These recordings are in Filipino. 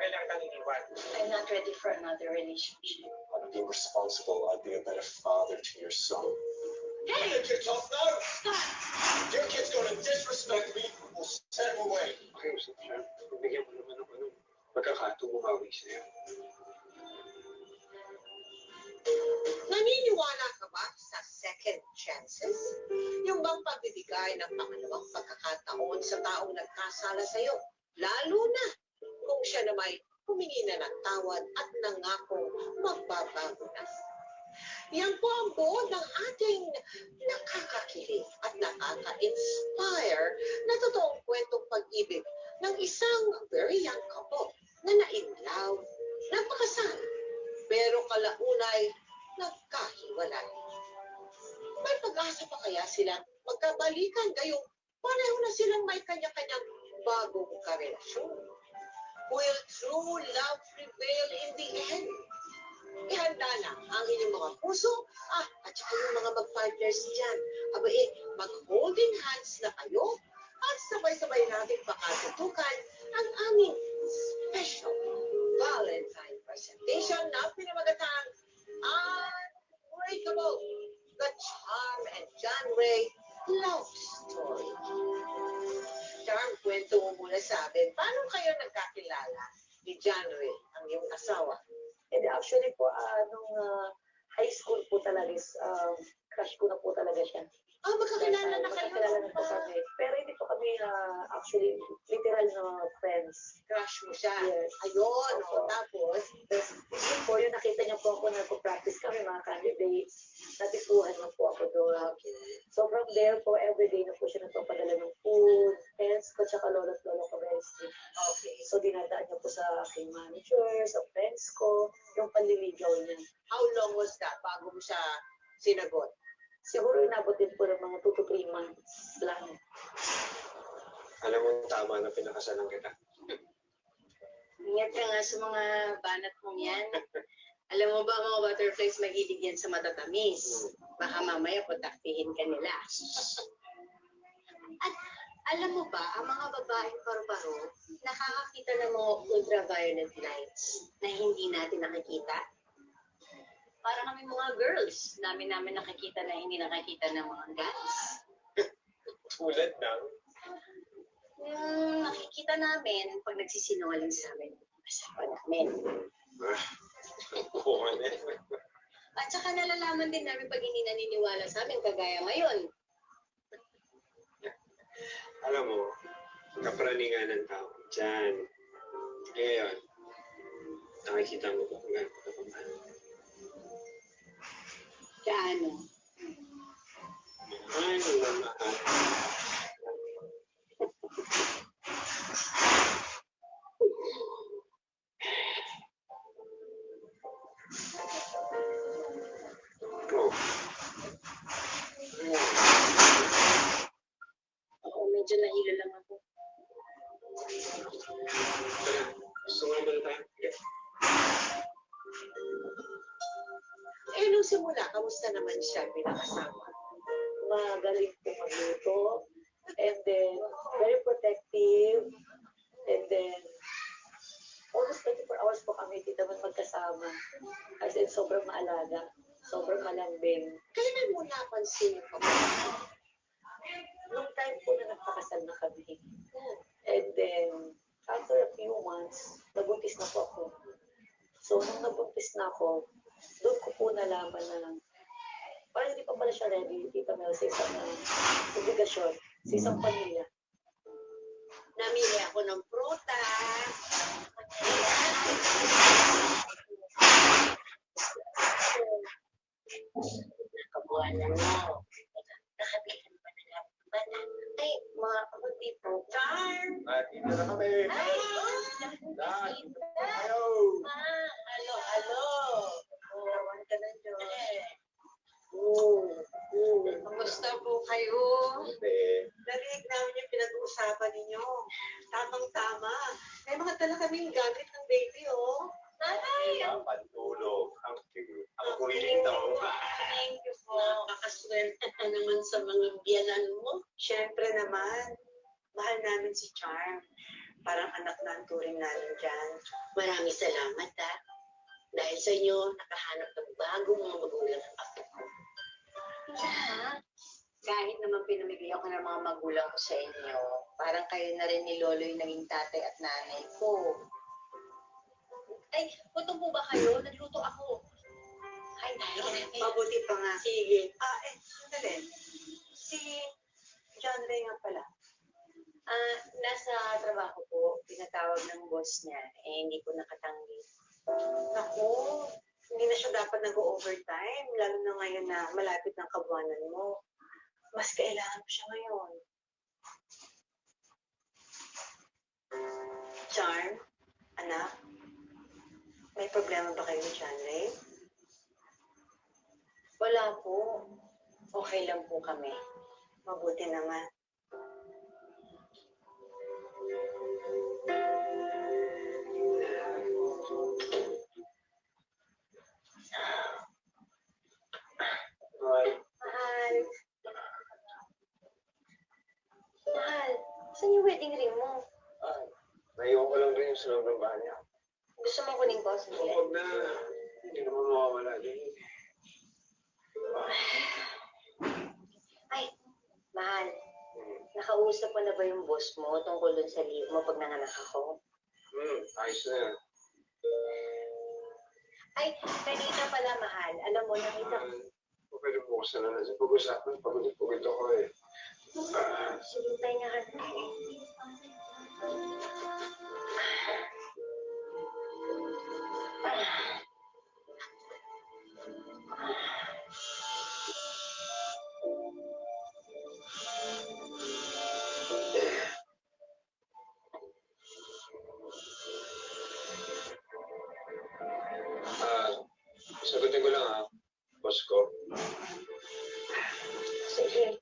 I'm not ready for another relationship. I'd be responsible. I'd be a better father to your son. Hey! Your kid's off now! Stop! Your kid's gonna disrespect me. We'll set him away. Okay, siya. Bigyan mo naman ako ng pagkakataong umawi sa'yo. Naniniwala ka ba sa second chances? Yung bang pagbibigay ng pangalawang pagkakataon sa taong nagkasala sa'yo? Lalo na kung siya na may humingi na ng tawad at nangako magbabago na. Yan po ang buod ng ating nakakakilig at nakaka-inspire na totoong kwentong pag-ibig ng isang very young couple na na-in-love, nagpakasal, pero kalaunay nagkahiwalay. May pag-asa pa kaya sila magkabalikan gayong pareho na silang may kanya-kanyang bagong karelasyon? Will true love prevail in the end? Ihanda na ang inyong mga puso at saka yung mga mag-partners dyan. Mag-holding hands na kayo at sabay-sabay natin pakatutukan ang aming special Valentine presentation na pinamagatang Unbreakable, the Charm and John Ray Love Story. Charm, kwento mo muna sa atin, paano kayo nagkakilala ni John Ray, ang iyong asawa? And actually po, nung high school po talaga, crush ko na po talaga siya. Magkakilala na kayo? Magkakilala na po kami. Pero hindi po kami actually literal na friends. Crush mo siya? Yes. Ayun, tapos? Yun po, yung nakita niya po ako, nagpo-practice kami, mga candidates. Natipuhan na po ako doon. Okay. So from there po, everyday na po siya nagpapadala ng food, pens ko, tsaka lolo't lolo ko very strict. Okay. So dinadaan niya po sa aking manager, sa friends ko, yung panliligaw niya. How long was that bago mo siya sinagot? Siguro inabot din po ng mga 2 to 3 months lang. Alam mo, tama na pinakasalan kita. Ingat ka nga sa mga banat mong yan. Alam mo ba, mga butterflies mahilig yan sa matatamis. Baka mamaya putaktihin ka nila. At alam mo ba, ang mga babaeng barbaro nakakakita ng mga ultraviolet lights na hindi natin nakikita? Para kami mga girls, namin nakikita na hindi nakikita ng mga guys. Tulad ng? Nakikita namin pag nagsisinungaling sa amin. Asawa namin. Oo, At saka nalalaman din namin pag hindi naniniwala sa amin, kagaya ngayon. Alam mo, kapraningan ng tao dyan. Ngayon, nakikita mo ba kung gano'n ka pamahal? Gaano? Mahal na mahal. Ako, medyo nahilo lang ako. Gusto nga ba na tayo? Nung simula, kamusta naman siya bilang asawa? Magaling po magluto, and then very protective, and then almost 24 hours po kami dito naman magkasama. As in, sobrang maalaga, sobrang malambing. Kailan mo napansin yung pamilya? Nung time po na nagpakasal na kami, and then after a few months, nabuntis na po ako. So, nung nabuntis na ako, doon ko po nalaman na parang hindi pa pala siya ready, Tita Mel, sa isang obligasyon, sa isang pamilya. Namili ako ng prutas. Kabuhanan mo. Nakabihan pa na lang. Ay, mga kabuti po. Charm! Dito na kami. Ay! Ayaw! Halo. Ewan ka na doon. Kamusta po kayo? Narinig namin yung pinag-uusapan ninyo. Tamang-tama. May mga tala kaming gamit ng baby, oh. Ay! Ang pantulog. Ang cute. Ang kuhiling daw. Thank you po. Nakakaswerte ka naman sa mga biyanan mo. Siyempre naman, mahal namin si Charm. Parang anak na ang turing namin dyan. Maraming salamat, ha. Dahil sa inyo, nakahanap ng bagong mga magulang ang apo ko. Ha? Kahit naman pinamigay ako ng mga magulang ko sa inyo, parang kayo na rin ni Lolo yung naging tatay at nanay ko. Ay, gutom po ba kayo? Nagluto ako. Ay, Mabuti pa nga. Sige. Sandali. Si John Ray nga pala. Nasa trabaho po, pinatawag ng boss niya, hindi ko nakatanggi. Naku, hindi na siya dapat nag-overtime, lalo na ngayon na malapit ng kabuwanan mo. Mas kailangan mo siya ngayon. Charm, anak, may problema ba kayo ni John Ray? Wala po. Okay lang po kami. Mabuti naman. Mahal, Mahal. Mahal, saan yung wedding ring mo? naiwan ko lang rin yung sa loob ng bahay niya. Gusto mo kunin ko? Sandali. Huwag na, hindi naman mawawala din. Ay, mahal. Nakausap mo na ba yung boss mo tungkol dun sa leave mo pag nanganak ako? Ayos na yan. Ay, kanina pala, mahal. Alam mo, nakita ko. Pwede bukas na lang sa pag-usapan. Pagod ako eh. Sige, pahinga ka na. Sagutin ko lang boss ko. Sige.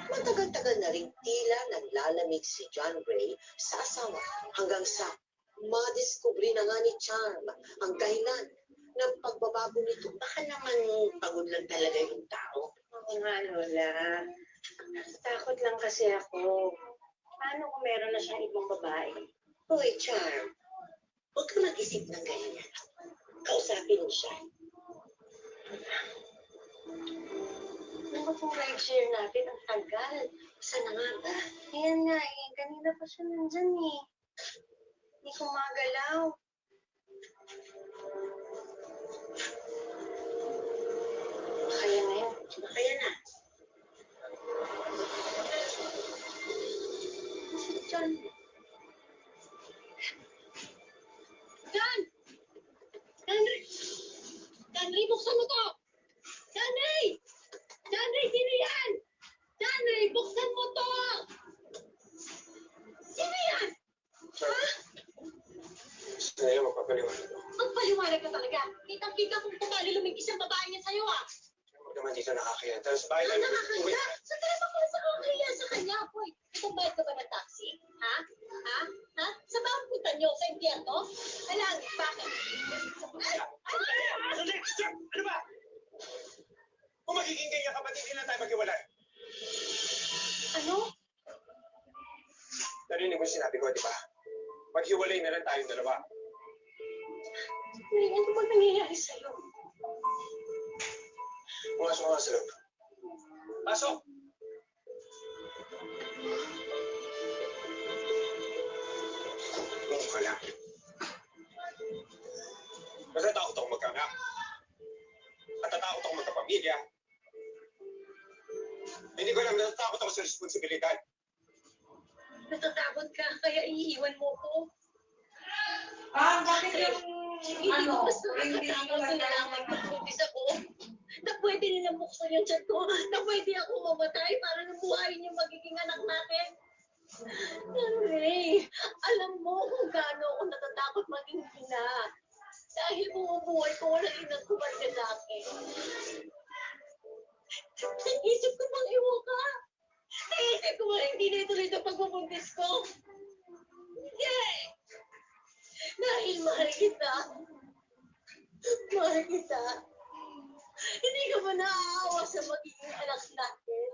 Matagal-tagal na rin tila naglalamig si John Ray sa asawa hanggang sa madiskubre na nga ni Charm ang dahilan ng pagbabago nito. Baka naman pagod lang talaga yung tao. Oo nga, Lola. Takot lang kasi ako. Paano kung meron na siyang ibang babae? Hoy, Charm. Huwag ka mag-isip ng ganyan. Kausapin mo siya. Ano kung ride-share natin? Ang tagal. Saan na nga ba? Ayan nga eh. Kanina pa siya nandyan eh. Hindi ko magalaw. Kaya na yun. Kaya na. Si John. John! Henry! Henry, buksan mo to! Henry! Henry, sino yan? Henry, buksan mo to! Sino yan? Gusto na yun, magpapaliwanag ako. Magpaliwanag ka talaga. Kitang-kita kung paano lumigis ang babae niya sa'yo, ah. Huwag naman dito nakakaya. Tara sa bahay Ano lang. nakakaya? Sa telepono ko sa kakaya sa kanya, boy. Itong bayad ka ba ng taxi? Ha? Ha? Ha? Sa bang punta niyo? Sa impyerno? Alang, bakit? Ano ba? Kung magiging ganyan kapatid, hindi na tayo maghiwalay. Ano? Narinig mo yung sinabi ko, di ba? Maghiwalay na lang tayong dalawa. Ano ba nangyayari sa'yo? Pumasok ka nga sa loob. Pasok! Pumasok ka lang. Natatakot ako magkaanak. At natatakot ako magkapamilya. Hindi ko alam, natatakot ako sa responsibilidad. Natatakot ka, kaya iiwan mo ko. Bakit yung Hindi ko mas nakakatakot na nalaman ko buntis ako. Na pwede nilang buksan yung chat ko. Na pwede ako mamatay para nabuhayin yung magiging anak natin. Henry, alam mo kung gaano ako natatakot maging ina. Dahil bumubuhay ko wala rin ang kumarga sa akin. Naisip ko pang iwan ka. Naisip ko pang hindi na ituloy ito pagbubuntis ko. Yay! Dahil mahal kita. Mahal kita. Hindi ka ba naaawa sa magiging anak natin?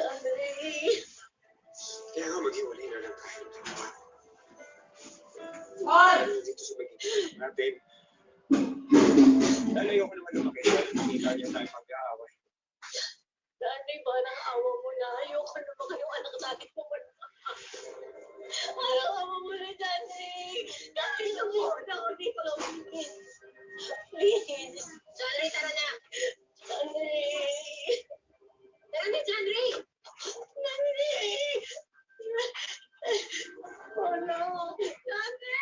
Andre. Kaya nga maghiwalay na lang tayo. Hoy! Dito sa magiging natin. Dahil ayoko naman lumaki. Nakikita niyo tayo mag-aaway. Andre, parang awa mo na. Ayoko na baka yung anak natin pumunta. Parang awa mo na, Andre. Dahil namuhon ako di pag-awin. Please. Andre, tara na. Andre. Tara na, Andre. Andre. Oh no. Andre.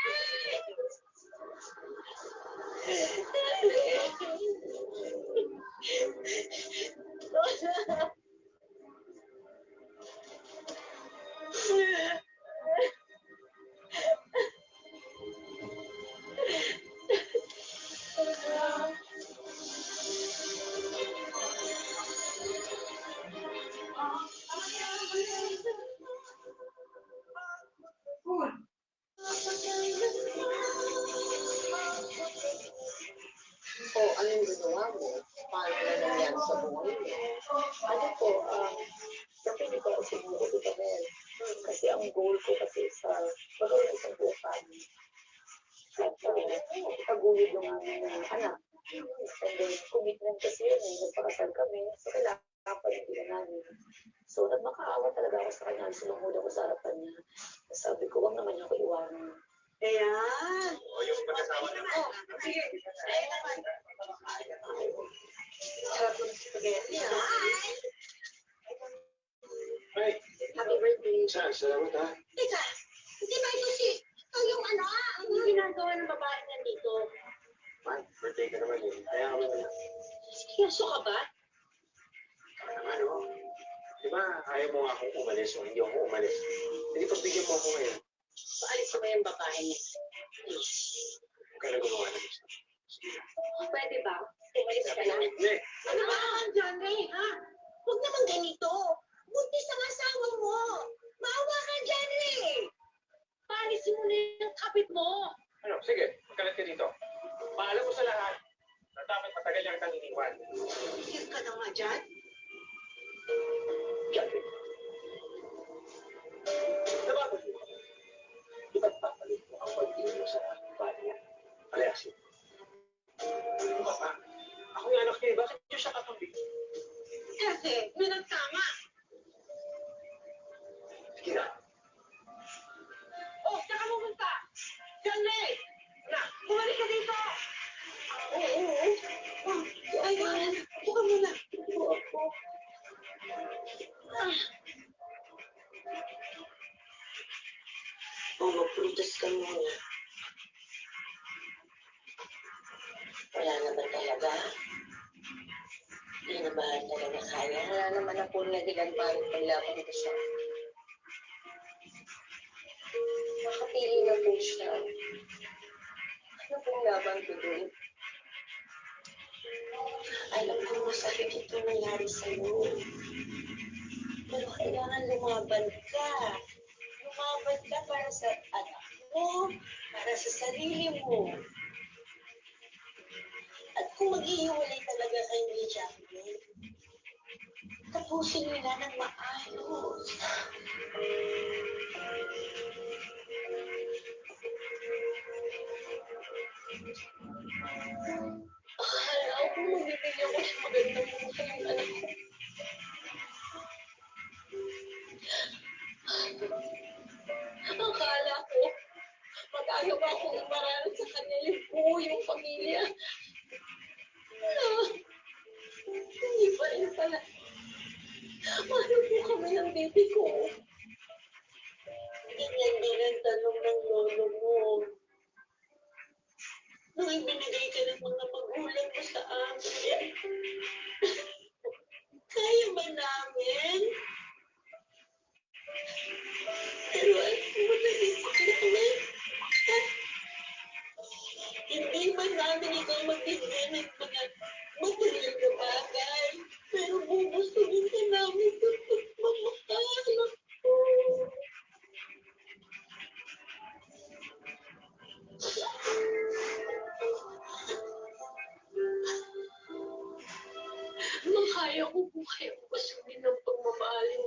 O anong ginawa mo? Paano na nangyari sa buhay mo? Ano po, kasi hindi ko ako siguro dito rin. Kasi ang goal ko kasi sa pagawin isang bukan. At pagulid yung aming anak. And then, commitment kasi yun eh. Nagpakasal kami. So, kailangan pa rin din namin. So, nagmakaawa talaga ako sa kanya. Sinungod ako sa harapan niya. Sabi ko, wag naman niya ako iwanan. Ayan. O yung mag-asawa na. Oh, sige. Ayun naman. Sarap ng spaghetti, ha? Ay, Happy birthday. salamat ha. Teka, di ba ito si... Ito yung ano Ano yung ginagawa ng babae nandito? Man, birthday ka naman eh. Kaya kami na. Seryoso ka ba? Ano? Di ba, ayaw mo nga akong umalis o hindi ako umalis. Hindi pagbigyan mo ako ngayon. Paalisin mo yung babae niya. Please. Huwag ka na gumawa ng gusto. Pwede ba? Umalis ka na. Hindi. Ano ba naman, John Ray, ha? Huwag naman ganito. Buntis ang asawa mo. Maawa ka, John Ray. Paalisin mo na yung kapit mo. Ano, sige, magkalat ka dito. Paalam mo sa lahat na dapat matagal lang kang iniwan. Tigil ka na nga dyan. Nabago mo. Ipagpapalit mo ang pag-ibig mo sa pamilya. Alexi. Ano ka pa? Ako yung anak niya, bakit niyo siya katabi? Kasi, may nagtama. Sige na. Oh, saan ka pumunta? John Ray! Na, bumalik ka dito! Oo. Ayan, buka muna. Magprutas ka muna. Wala naman talaga. Hindi na ba talaga kaya? Wala naman ako nagilan pa rin paglaban ko siya. Makapili na po siya. Ano pong laban ko doon? Alam ko masakit ito nangyari sa'yo. Pero kailangan lumaban ka. Lumaban ka para sa anak mo, para sa sarili mo. At kung maghihiwalay talaga kayo ni Jacqueline, tapusin nila ng maayos. Akala ko mabibigyan ko siya magandang buhay yung anak ko. Akala ko magagawa kong iparal sa kanya yung buong pamilya. Hindi pa rin pala. Paano po kami ng baby ko? Ganyan din ang tanong ng lolo mo. Nung ibinigay ka ng mga magulang mo sa amin, kaya ba namin? Pero alam mo na sakit namin. Hindi man namin ikaw magbigay ng mga material na bagay. Pero bubusugin ka namin sa pagmamahal ako. Makaya ko po kayo pasugin ng pagmamahalin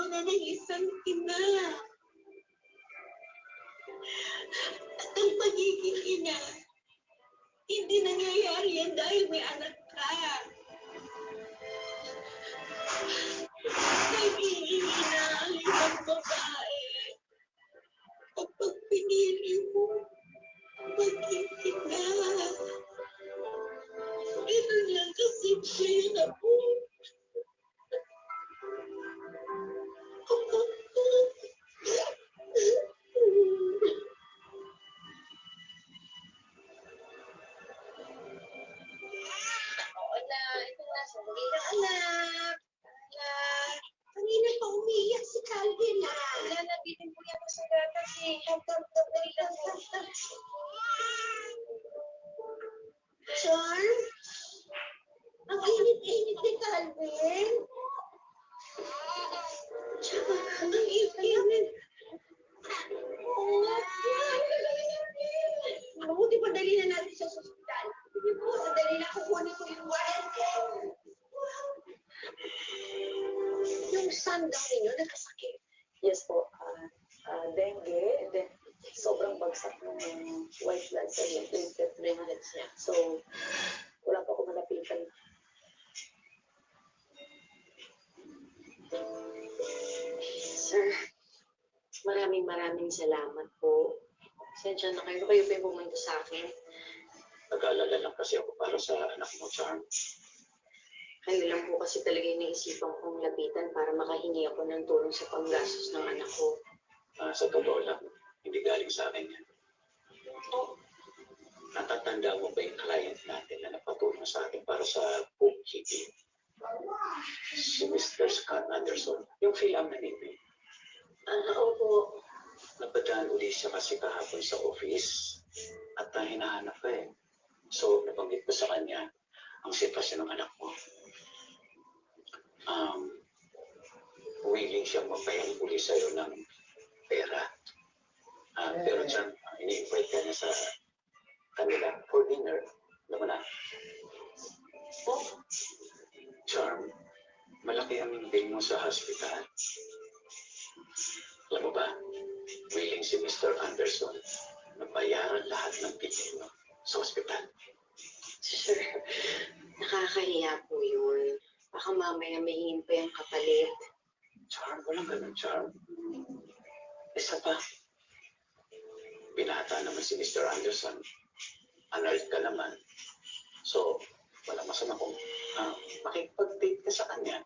na ng isang ina. At ang pagiging ina, hindi nangyayari yan dahil may anak ka. Nagiging ina ang isang babae kapag pinili mo maging ina. Ganun lang kasimple yun ako. Oo na, ito na, sandali lang anak. Anak. Kanina pa umiiyak si Calvin ha. Wala na, bitin po yan sa gatas eh. Sandali lang po. Charm? Ang init-init ni Calvin. Charm, ang init-init. Mabuti pa dali na natin sa ospital. Hindi po, sandali na kukunin ko yung warrant. Yung son daw ninyo nagkasakit. Yes po, dengue, then sobrang bagsak ng white blood cells, yung platelets niya. So, wala pa ako malapitan. Sir, maraming salamat po. Sensya na kayo pa yung pumunta sa akin. Nag-aalala lang kasi ako para sa anak mo, Charm. Kayo lang po kasi talaga yung naisipan kong lapitan para makahingi ako ng tulong sa panggastos ng anak ko. Sa totoo lang, hindi galing sa akin yan. Natatanda mo ba yung client natin na napatulong sa akin para sa bookkeeping? Si Mr. Scott Anderson, yung film na nito. Opo. Napadaan uli siya kasi kahapon sa office at hinahanap ka eh. So, nabanggit ko sa kanya ang sitwasyon ng anak mo. Willing siyang magpayang uli sa'yo ng pera. Pero dyan, ini-invite ka niya sa kanila for dinner. Alam mo na? Charm, malaki ang bill mo sa hospital. Alam mo ba, willing si Mr. Anderson na bayaran lahat ng bill mo sa hospital. Sir, nakakahiya po yun. Baka mamaya mahingin pa yung kapalit. Charm, walang ganun, Charm. Isa pa, binata naman si Mr. Anderson. Annulled ka naman. So, walang masama kung makipag-date ka sa kanya.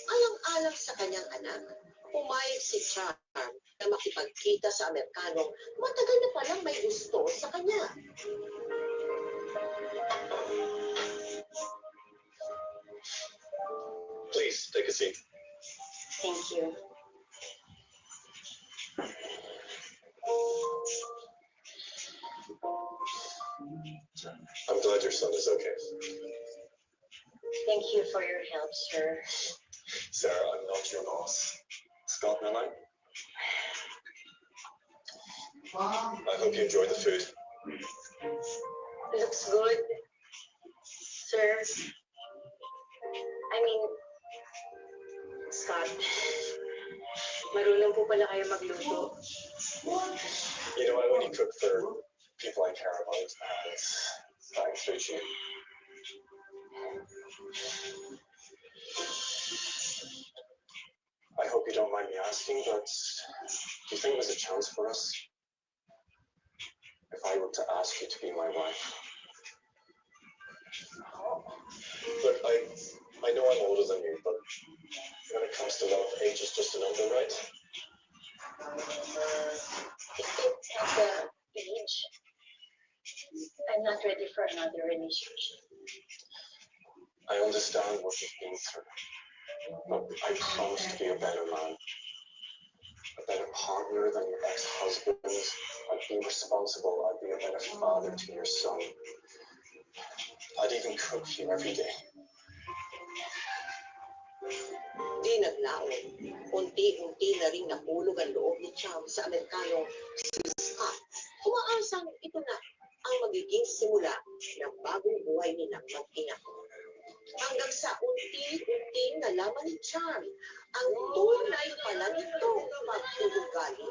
Alang-alang sa kanyang anak, pumayag si Charm na makipagkita sa Amerikanong matagal na palang may gusto sa kanya. Please, take a seat. Thank you. I'm glad your son is okay. Thank you for your help, sir. Sarah, I'm not your boss. Scott Miller? I hope you enjoy the food. Looks good, sir. I mean, Scott, marunong po pala kayo magluto. You know, I only cook for people I care about, and that includes you. I hope you don't mind me asking, but do you think there's a chance for us? If I were to ask you to be my wife? Look, I know I'm older than you, but when it comes to love, age is just a number, right? It's not the age. I'm not ready for another relationship. I understand what you've been through, but I promise to be a better man, a better partner than your ex-husband. I'd be responsible. I'd be a better father to your son. I'd even cook for you every day. Di naglaon, unti-unti na rin nahulog ang loob ni Charm sa Amerikanong si Scott. Umaasang ito na ang magiging simula ng bagong buhay nilang mag-ina. Hanggang sa unti-unting nalaman ni Charm ang tunay pala nitong pagtulugali.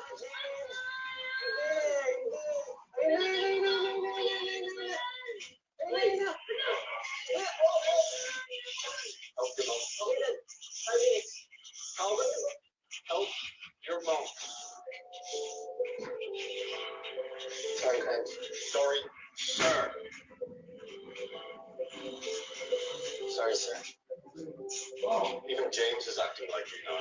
Help your mom. Help your mom. Sorry, Clint. Sorry, sir. Sorry, sir. Even James is acting like you know.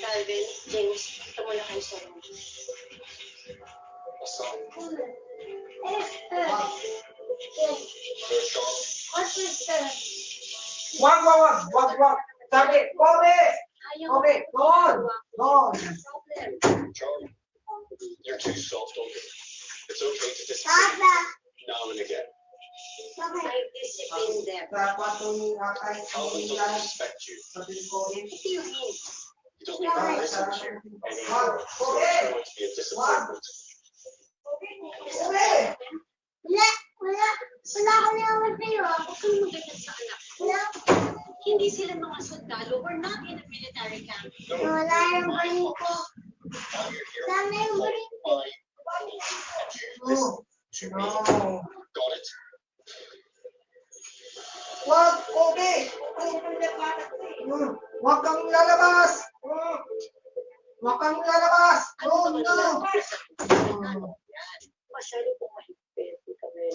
Calvin, James, ito muna kayo sa room. What's up? Wag. Sabi, Kobe! Kobe, doon! Problem. Charlie, you're too soft on me. It's okay to disagree now and again. I discipline them. Calvin doesn't respect you. What do you mean? He doesn't even listen to you anymore. It's going to be a disappointment. Wala ko naman sa'yo. Huwag kang maganyan sa anak ko. Hindi sila mga sundalo. We're not in a military camp. Wala yung balik ko. Sana yung balik ko. Got it? Wag, Kobe! Wag kang lalabas! Wag kang lalabas! Oh, no! Masyado pong mahigpit, kami,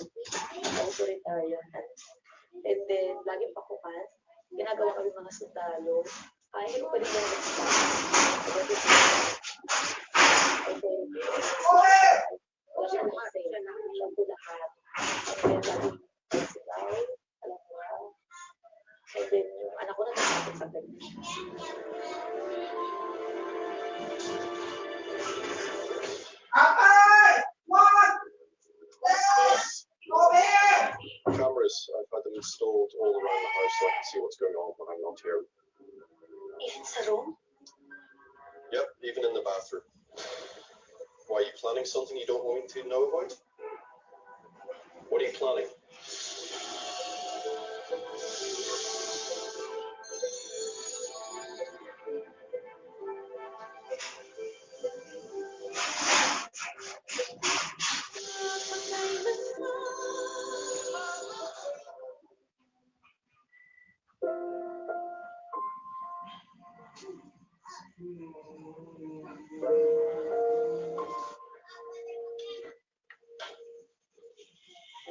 authoritarian. And then, laging pakukan, ginagawa kami mga sundalo. Hindi ko pwede lang mag-stop. Kobe! Wala siya na-say. Siya po lahat. And then, laging sigaw, alam mo ba? And then, yung anak ko natatakot sa ganyan. Apay! Wag! Kobe! Cameras, I've had them installed all around the house so I can see what's going on when I'm not here. Even sa room? Yep, even in the bathroom. Why, are you planning something you don't want me to know about? What are you planning?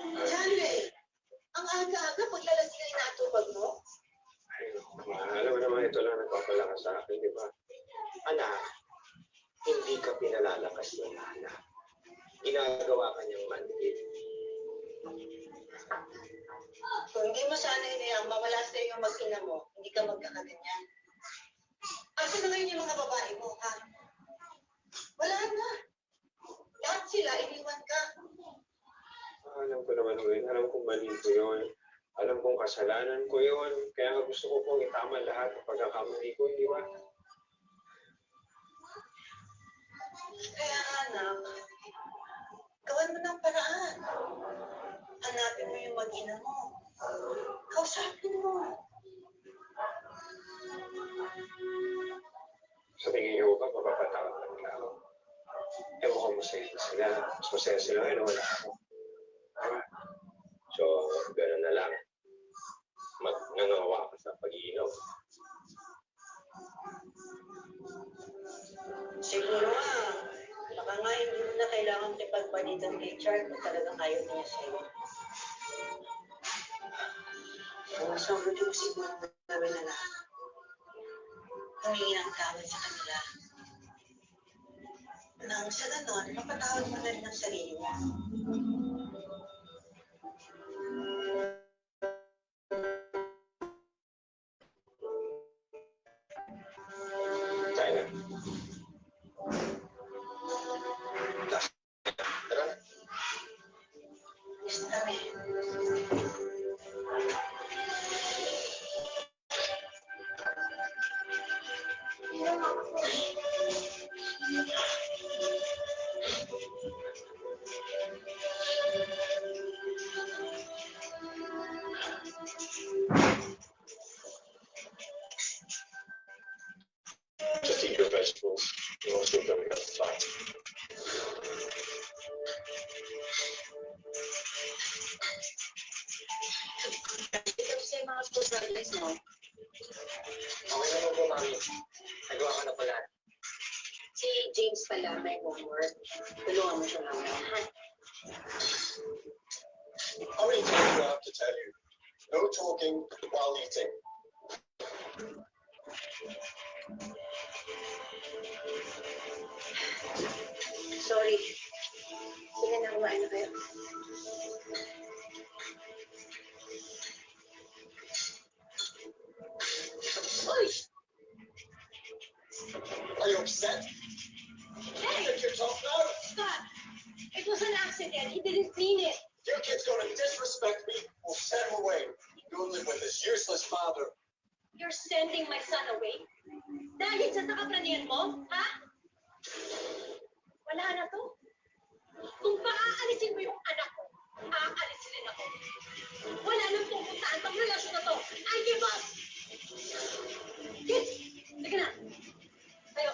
Janway, ang aga-aga paglalasing ay natupag mo? Alam mo naman, ito lang nagpapalakas sa akin, di ba? Anak, hindi ka pinalalakas ng anak. Ginagawa ka niyang manhid. Kung hindi mo sana inayang mawala sa iyo yung mag-ina mo, hindi ka magkakaganyan. Asa na ngayon yung mga babae mo, ha? Wala na. Lahat sila, iniwan ka. Alam ko naman, Wayne. Alam kong mali ko yun. Alam kong kasalanan ko yun. Kaya nga gusto ko pong itama lahat ng pagkakamali ko, di ba? Kaya anak, gawan mo ng paraan. Hanapin mo yung mag-ina mo. Kausapin mo. Sa tingin niyo ba, mapapatawad ng tao? Eh, mukhang masaya na sila. Mas masaya sila ngayon, wala ako. Diba? So, gano'n na lang. Nangawa ka sa pag-iinom. Siguro nga, baka nga hindi mo na kailangan ipagpalitan kay Charles kung talagang ayaw niya sa'yo. Mas mabuti mo siguro gawin na lang. Humingi ng tawad sa kanila. Nang sa ganon, mapatawad mo na rin ang sarili mo. Tayo na. Tara. Gusto kami. your vegetables. Most of them got flat. Ito sa mga progress mo. Okay naman po, mami. Nagawa ko na pala. Si James pala may homework. Tulungan mo siya mamaya, ha? How many times do I have to tell you? No talking while eating. Sorry. Sige na, kumain na kayo. Uy! Are you upset? Hey! Take your top now. Scott! It was an accident. He didn't mean it. Your kid's gonna disrespect me. We'll send him away. You'll live with this useless father. You're sending my son away? Dahil sa nakapranihan mo, ha? Wala na to. Kung paaalisin mo yung anak ko, aalisin din ako. Wala nang pupuntaan tong relasyon na to. I give up! Kid! Sige na. Tayo.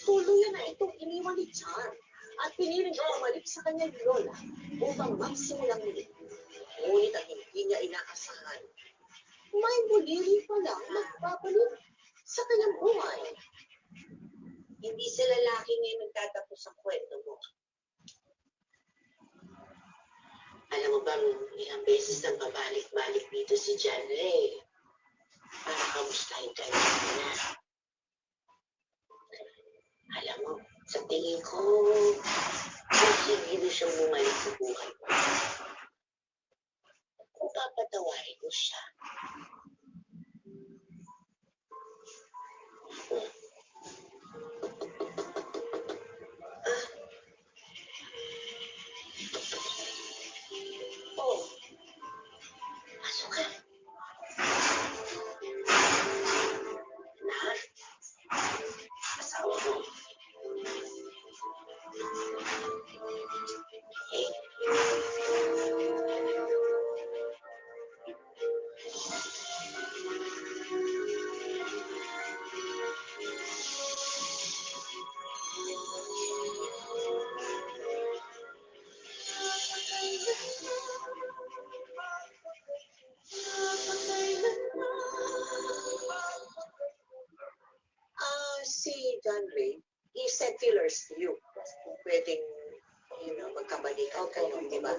Tuluyan na itong iniwan ni Char at piniling bumalik sa kanyang lola upang magsimulang muli. Ngunit ang hindi niya inaasahan, may muli rin palang magbabalik sa kanyang buhay. Hindi sa lalaki ngayon nagtatapos ang kwento mo. Alam mo bang ilang beses nang babalik-balik dito si John Ray para kamustahin kayo na. Alam mo, sa tingin ko, hindi na siyang bumalik sa buhay ko. Kung papatawarin ko siya. Oh, pasok ka. Lahat. Asawa mo. Si John Ray, he sent feelers to you. Pwedeng, magkabalikan kayo, di ba?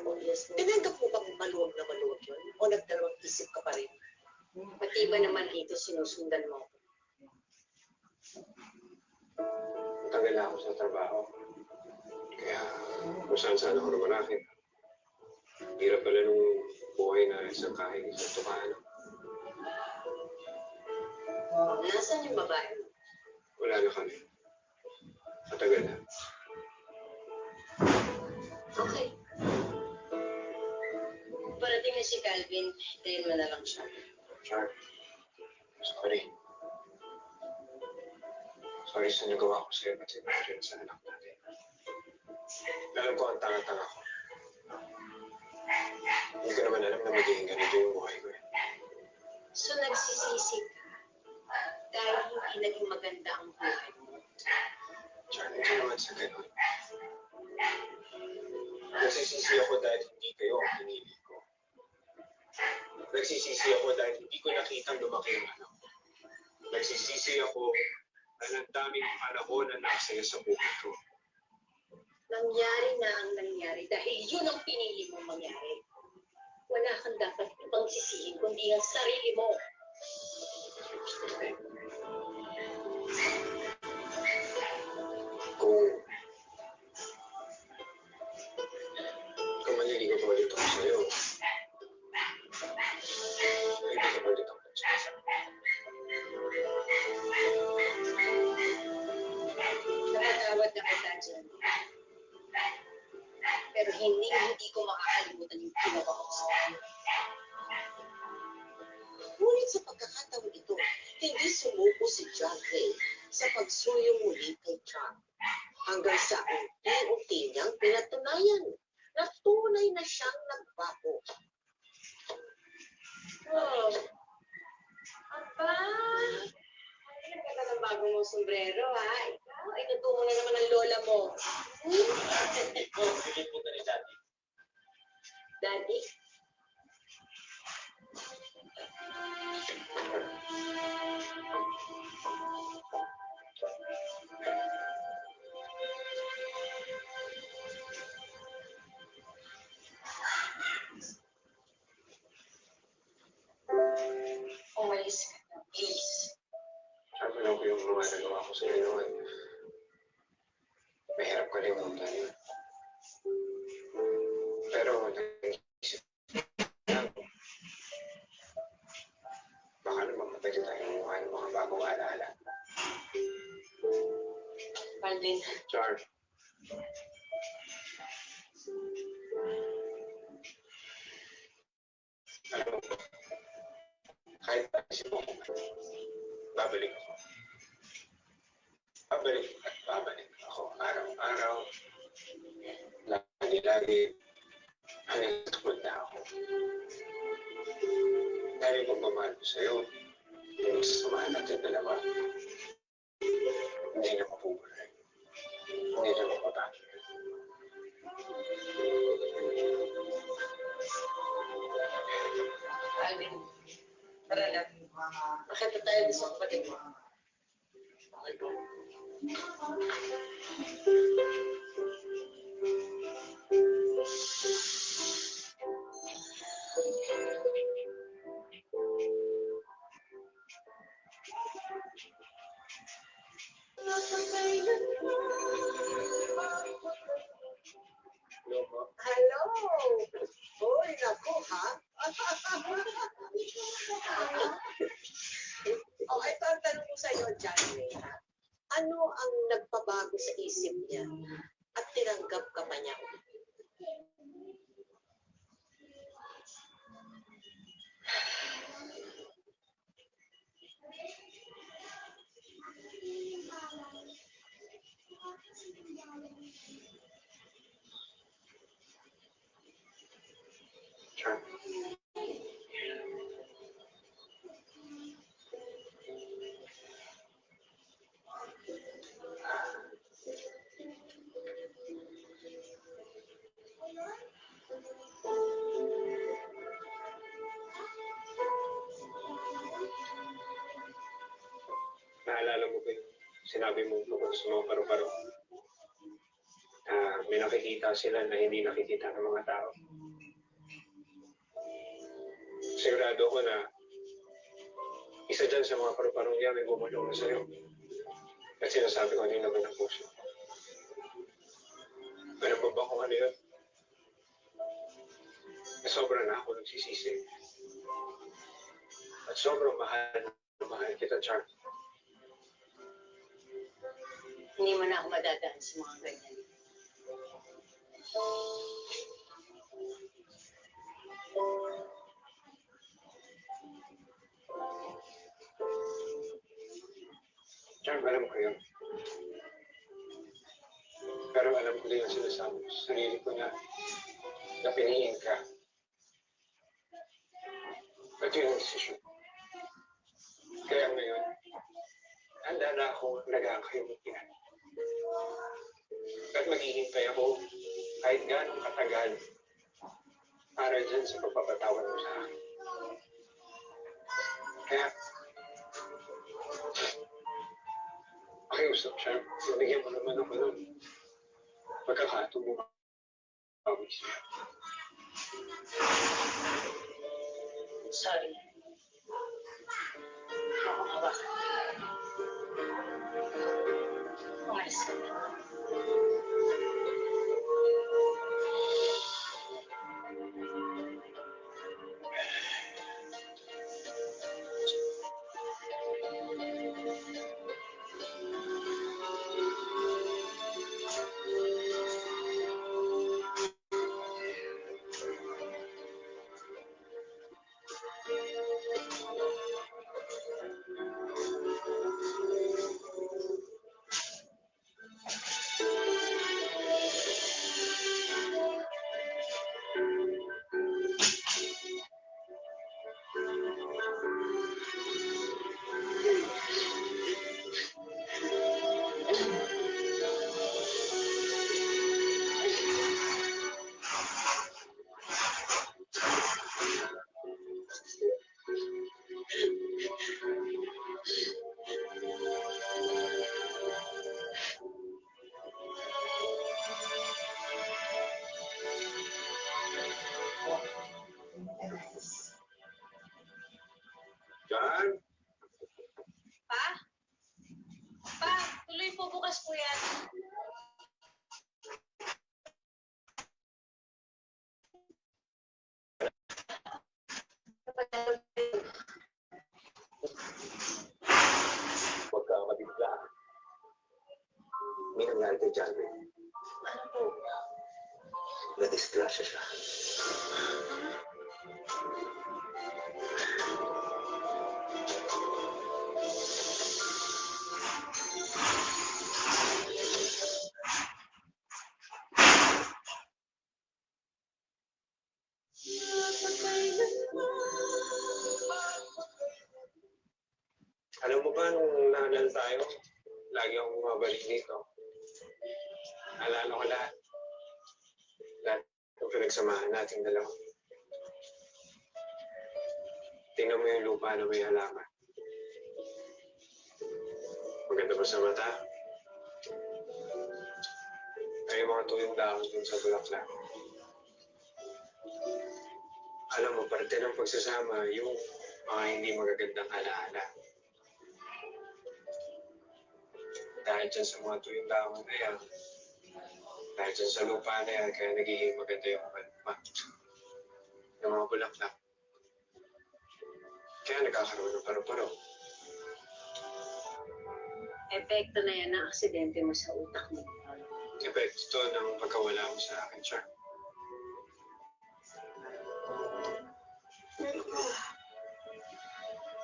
Tinanggap mo bang maluwag na maluwag yun? O nagdalawang isip ka pa rin? Pati ba naman dito sinusundan mo? Matagal na ako sa trabaho. Kaya kung saan-saan ako namanakit. Hirap pala nung buhay na isang kahit isang tukaan. Nasaan yung babae mo? Wala na kami. Matagal na. Okay. Parating na si Calvin, hintayin mo na lang siya. Char, sorry. Sorry sa nagawa ko sa'yo at rin sa anak natin. Alam ko ang tanga-tanga ko. Hindi ko naman alam na magiging ganito yung buhay ko eh. So nagsisisi ka dahil hindi naging maganda ang buhay mo. Char, hindi naman sa ganun. Nagsisisi ako dahil hindi kayo ang pinili ko. Nagsisisi ako dahil hindi ko nakitang lumaki ang anak ko. Nagsisisi ako dahil ang daming panahon na naksaya sa buhay ko. Nangyari na ang nangyari dahil yun ang pinili mong mangyari. Wala kang dapat ibang sisihin kundi ang sarili mo. Kung maliligaw pa ulit ako sa'yo, ibigay mo ulit ang chance. Napatawad na kita dyan. Pero hindi ko makakalimutan yung ginawa ko sa akin. Ngunit sa pagkakataon ito, hindi sumuko si John Ray sa pagsuyo muli kay Char. Hanggang sa unti-unti niyang pinatunayan na tunay na siyang nagbago. Oh. Aba! Ang ganda ng bago mong sombrero, ha? Ikaw, inutungo na naman ng lola mo. Pinipunta ni Daddy. Daddy? Umalis ka na, please. Sabi lang ko yung mga nagawa ko sa iyo noon. Mahirap kalimutan yun. Pero nag-isip lang. Baka naman pwede tayong gumawa ng mga bagong alaala. Marlene, Char. Alam mo, kahit isip mo kung babalik ako. Babalik at babalik ako araw-araw. Lagi-lagi hanggang tukod na ako. Dahil kung mamahal ko sa'yo, yung sasamahan natin dalawa, hindi na mapubuhay. Hindi na mapabago. Alvin, tara na. Makita tayo sa kapatid mo. Okay po. Hello po. Hello! Hoy, naku, ha? Ito ang tanong ko sa'yo, John Ray, ha? Ano ang nagpabago sa isip niya at tinanggap ka pa niya? Char. Naalala mo ba yung sinabi mo tungkol sa mga paru-paro? May nakikita sila na hindi nakikita ng mga tao. Sigurado ko na isa dyan sa mga paru-parong yan may bumulong na sa'yo. At sinasabi ko, hindi naman ang puso. Pero pa ba kung ano yun? Na sobra na ako nagsisisi. At sobrang mahal kita, Char. Hindi mo na ako madadaan sa mga ganyan. Char, alam ko yun. Pero alam ko din ang sinasabi ko sa sarili ko na pinihin ka. At yun ang desisyon. Kaya ngayon, handa na ako nagkakahimutin. At maghihintay ako kahit gano'ng katagal para dyan sa pagpapatawad mo sa akin. Kaya, pakiusap siya. Nabigyan mo naman ako ng pagkakataon mo. Sorry. Ako nga. Umalis ka na. bukas po yan. Huwag ka mabigla. May nangyari kay Janwin. Ano po? Na-disgrasya siya. Alam mo ba, nung nahanan tayo, lagi akong bumabalik dito. Alala ko lahat. Lahat ng pinagsamahan nating dalawa. Tingnan mo yung lupa na may halaman. Maganda ba sa mata? Ay, yung mga tuyong dahon dun sa bulaklak. Alam mo, parte ng pagsasama, yung mga hindi magagandang alaala. Dahil dyan sa mga tuyong dahon na yan, dahil dyan sa lupa na yan, kaya nagiging maganda yung mga bulaklak. Kaya nagkakaroon ng paru-paro. Epekto na yan ng aksidente mo sa utak mo. Epekto to ng pagkawala mo sa akin, Char.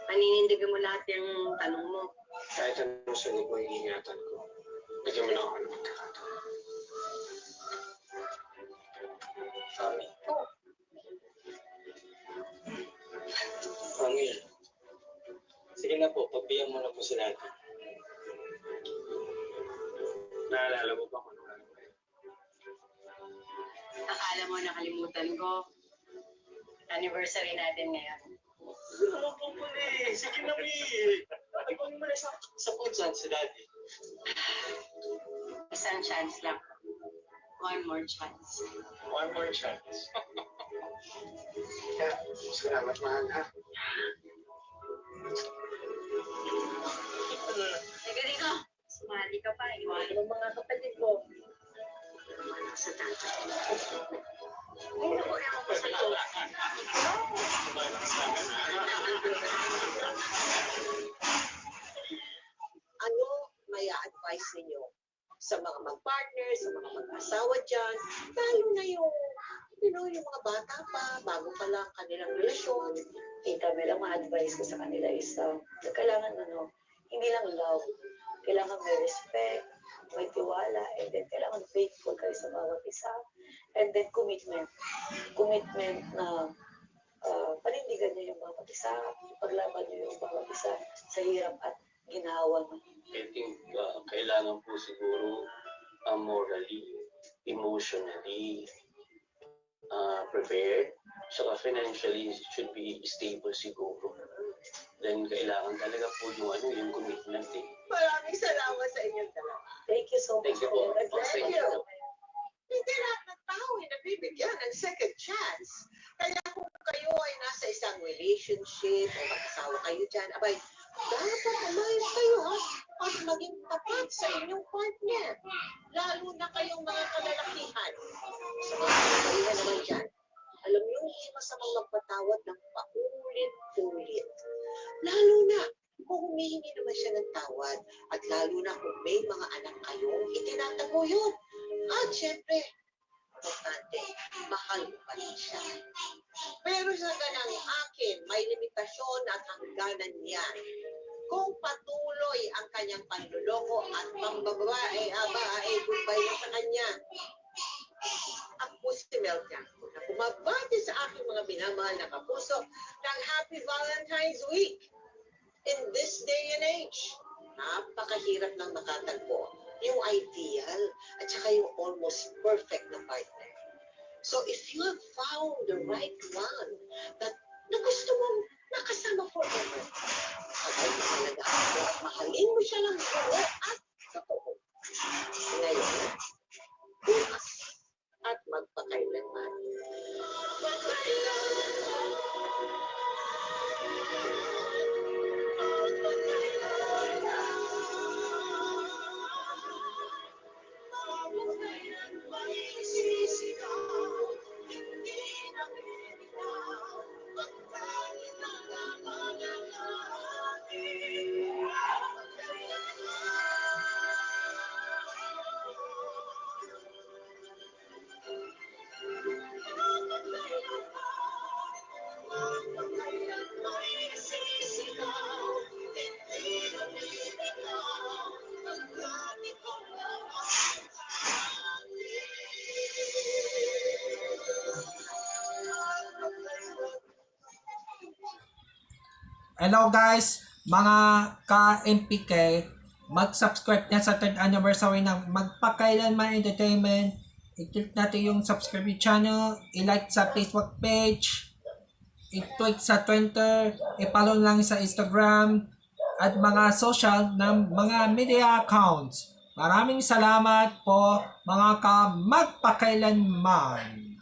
Paninindigan mo lahat yung tanong mo. Kahit anong sanig mo, iingatan ko. Bigyan mo na ako ng pagkakataon. Mami. Mami. Sige na po, pagbigyan mo na po sila natin. Naalala mo ba kung ano alam mo yun? Akala mo nakalimutan ko. Anniversary natin ngayon. Ano po po eh? Sige na Mi. Ikaw mo na sa punsan si Daddy. Isang chance lang. One more chance. One more chance. Kaya, salamat mahal ha. Teka dito. Sumali ka pa. Iwanan mo mga kapatid mo. Wala sa tatay. Ay, naku, ewan ko sa'yo. Ano may advice ninyo sa mga mag-partner, sa mga mag-asawa dyan, lalo na yung, yung mga bata pa, bago pa lang kanilang relasyon. Tita Mel, ang ma-advise ko sa kanila is kailangan hindi lang love, kailangan may respect, may tiwala, and then kailangan faithful kayo sa bawat isa, and then commitment. Commitment na panindigan niyo yung bawat isa, ipaglaban niyo yung bawat isa sa hirap at ginawa niyo. I think kailangan po siguro morally, emotionally prepared. Saka financially should be stable siguro. Then kailangan talaga po yung commitment eh. Maraming salamat sa inyong dalawa. Thank you so much Thank you po. for your advice. Thank you. Hindi lahat ng tao ay nabibigyan ng second chance. Kaya kung kayo ay nasa isang relationship o mag-asawa kayo dyan, abay, dapat umayos kayo ha at maging tapat sa inyong partner. Lalo na kayong mga kalalakihan. Sa mga kalalakihan naman dyan, alam niyo, hindi masamang magpatawad ng paulit-ulit. Lalo na kung humihingi naman siya ng tawad at lalo na kung may mga anak kayong itinatago yun. At syempre, importante, mahal mo pa rin siya. Pero sa ganang akin, may limitasyon at hangganan niyan. Kung patuloy ang kanyang panluloko at pambabae, goodbye na sa kanya. Ako si Mel Tiangco na bumabati sa aking mga minamahal na kapuso ng Happy Valentine's Week. In this day and age, napakahirap lang makatagpo yung ideal at saka yung almost perfect na partner. So if you have found the right one na gusto mong nakasama forever, ay mahalaga ako at mahalin mo siya ng buo at totoo. Ngayon, bukas at magpakailanman. Hello guys, mga ka-MPK, mag-subscribe na sa 3rd anniversary ng Magpakailanman Entertainment. I-click natin yung subscribe channel, i-like sa Facebook page, i-tweet sa Twitter, i-follow lang sa Instagram, at mga social ng mga media accounts. Maraming salamat po mga ka-magpakailanman.